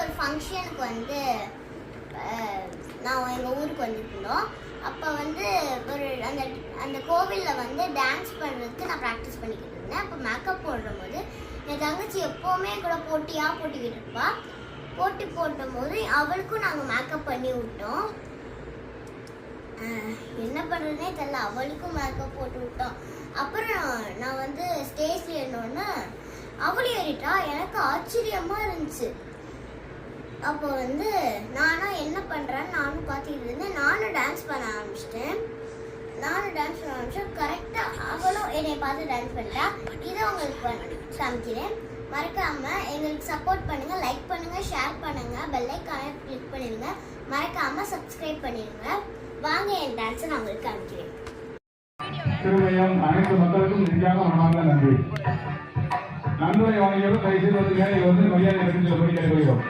ஒரு ஃபங்க்ஷனுக்கு வந்து நான் எங்கள் ஊருக்கு வந்துருந்தோம். அப்போ வந்து ஒரு அந்த கோவிலில் வந்து டான்ஸ் பண்ணுறதுக்கு நான் ப்ராக்டிஸ் பண்ணிக்கிட்டு இருந்தேன். அப்போ மேக்கப் போடும் போது என் தங்கச்சி எப்போவுமே கூட போட்டிக்கிட்டு இருப்பா. போட்டி போட்டும் போது அவளுக்கும் நாங்கள் மேக்கப் பண்ணி விட்டோம். என்ன பண்ணுறதுனே தெரியல, அவளுக்கும் மேக்கப் போட்டு விட்டோம். அப்புறம் நான் வந்து ஸ்டேஜில் ஏறினோன்னே அவளும் ஏறிட்டா. எனக்கு ஆச்சரியமாக இருந்துச்சு. அப்போ வந்து நானும் என்ன பண்ணுறேன்னு நானும் பார்த்துக்கிட்டு இருந்தேன். நானும் டான்ஸ் பண்ண ஆரம்பிச்சிட்டேன். கரெக்டாக அவளும் என்னை பார்த்து டான்ஸ் பண்ணிட்டா. இதை உங்களுக்கு காமிக்கிறேன். மறக்காமல் எங்களுக்கு சப்போர்ட் பண்ணுங்கள், லைக் பண்ணுங்கள், ஷேர் பண்ணுங்கள், பெல் ஐகானை கிளிக் பண்ணிடுங்க. மறக்காமல் சப்ஸ்கிரைப் பண்ணிடுங்க. வாங்க என் டான்ஸை நான் உங்களுக்கு காமிக்கிறேன். திருமயம் அனைத்து மக்களுக்கும் நெஞ்சாக மனமார்ந்த நன்றி. நன்முறை வாங்கியோடு கைது வந்து மரியாதை எடுத்து சொல்லி கேட்கிறோம்.